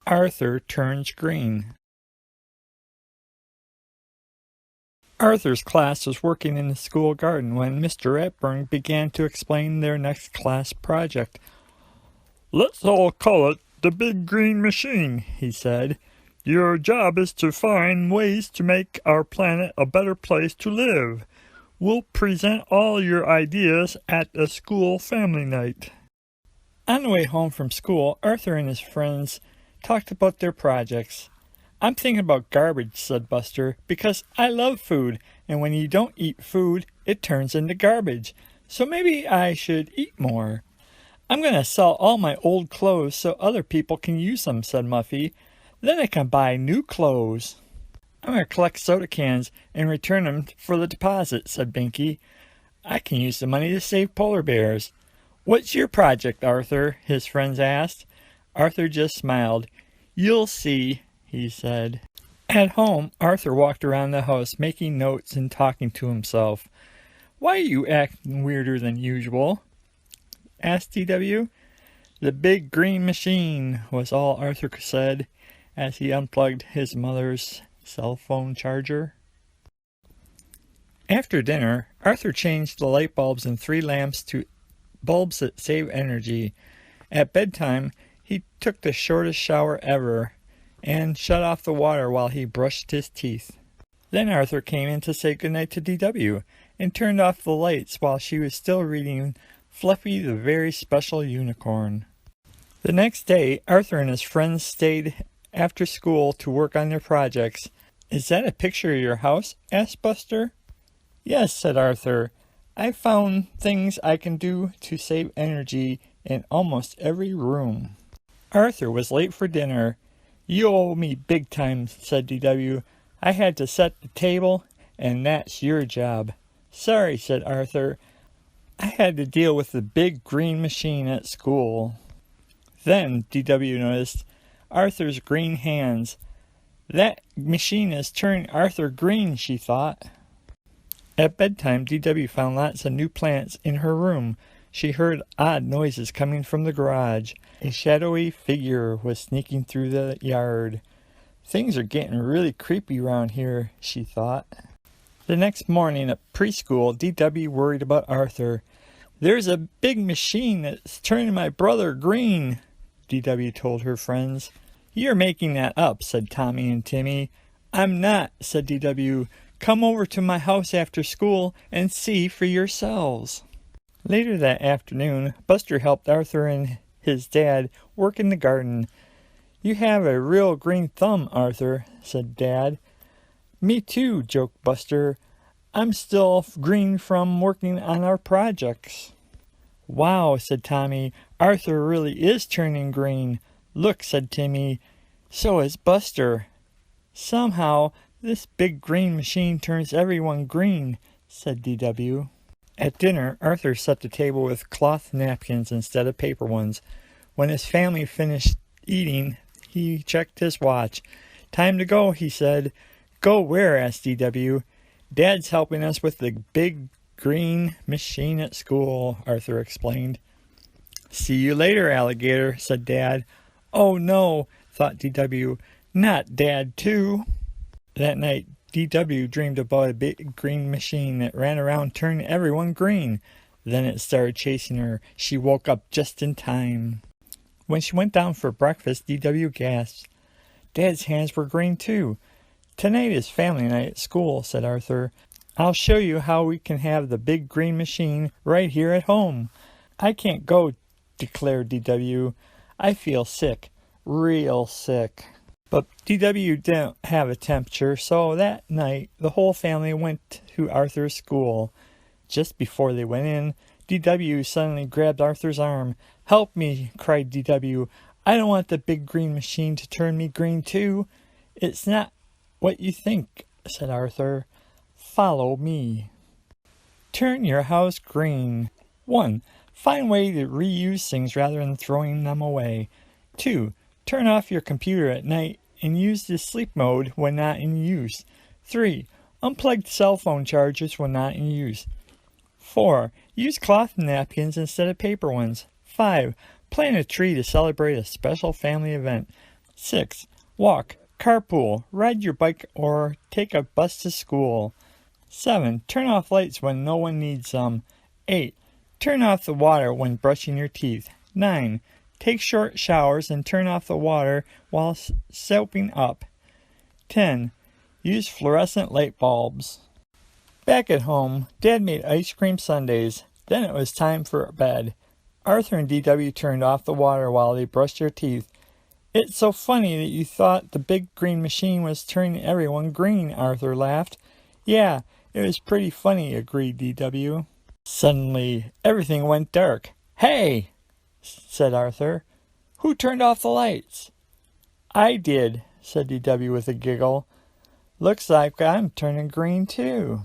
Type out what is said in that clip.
Arthur turns green. Arthur's class was working in the school garden when Mr. Ratburn began to explain their next class project. "Let's all call it the Big Green Machine," he said. "Your job is to find ways to make our planet a better place to live. We'll present all your ideas at a school family night." On the way home from school, Arthur and his friends talked about their projects. "I'm thinking about garbage," said Buster, "because I love food, and when you don't eat food, it turns into garbage. So maybe I should eat more." "I'm going to sell all my old clothes so other people can use them," said Muffy. "Then I can buy new clothes." "I'm going to collect soda cans and return them for the deposit," said Binky. "I can use the money to save polar bears." "What's your project, Arthur?" his friends asked. Arthur just smiled. "You'll see," he said. At home, Arthur walked around the house making notes and talking to himself. "Why are you acting weirder than usual?" asked DW. "The Big Green Machine," was all Arthur said as he unplugged his mother's cell phone charger. After dinner, Arthur changed the light bulbs in 3 lamps to bulbs that save energy. At bedtime, he took the shortest shower ever and shut off the water while he brushed his teeth. Then Arthur came in to say goodnight to DW and turned off the lights while she was still reading Fluffy the Very Special Unicorn. The next day, Arthur and his friends stayed after school to work on their projects. "Is that a picture of your house?" asked Buster. "Yes," said Arthur. "I found things I can do to save energy in almost every room." Arthur was late for dinner. "You owe me big time," said DW. "I had to set the table, and that's your job." "Sorry," said Arthur. "I had to deal with the Big Green Machine at school." Then DW noticed Arthur's green hands. "That machine has turned Arthur green," she thought. At bedtime, DW found lots of new plants in her room. She heard odd noises coming from the garage. A shadowy figure was sneaking through the yard. "Things are getting really creepy around here," she thought. The next morning at preschool, DW worried about Arthur. "There's a big machine that's turning my brother green," DW told her friends. "You're making that up," said Tommy and Timmy. "I'm not," said DW. "Come over to my house after school and see for yourselves." Later that afternoon, Buster helped Arthur and his dad work in the garden. "You have a real green thumb, Arthur," said Dad. "Me too," joked Buster. "I'm still green from working on our projects." "Wow," said Tommy. "Arthur really is turning green." "Look," said Timmy. "So is Buster." "Somehow, this big green machine turns everyone green," said DW. At dinner, Arthur set the table with cloth napkins instead of paper ones. When his family finished eating, he checked his watch. "Time to go," he said. "Go where?" asked DW. "Dad's helping us with the Big Green Machine at school," Arthur explained. "See you later, alligator," said Dad. "Oh no," thought DW. "Not Dad too." That night, DW dreamed about a big green machine that ran around turning everyone green. Then it started chasing her. She woke up just in time. When she went down for breakfast, DW gasped. Dad's hands were green too. "Tonight is family night at school," said Arthur. "I'll show you how we can have the Big Green Machine right here at home." "I can't go," declared DW. "I feel sick. Real sick." But DW didn't have a temperature, so that night the whole family went to Arthur's school. Just before they went in, DW suddenly grabbed Arthur's arm. "Help me," cried DW. "I don't want the Big Green Machine to turn me green too." "It's not what you think," said Arthur. "Follow me." Turn your house green. 1. Find a way to reuse things rather than throwing them away. 2. Turn off your computer at night and use the sleep mode when not in use. 3. Unplug cell phone chargers when not in use. 4. Use cloth napkins instead of paper ones. 5. Plant a tree to celebrate a special family event. 6. Walk, carpool, ride your bike, or take a bus to school. 7. Turn off lights when no one needs them. 8. Turn off the water when brushing your teeth. 9. Take short showers and turn off the water while soaping up. 10. Use fluorescent light bulbs. Back at home, Dad made ice cream sundaes. Then it was time for bed. Arthur and DW turned off the water while they brushed their teeth. It's so funny that you thought the big green machine was turning everyone green, Arthur laughed. Yeah, it was pretty funny, agreed DW. Suddenly, everything went dark. Hey, said Arthur. Who turned off the lights? I did, said DW with a giggle. Looks like I'm turning green too.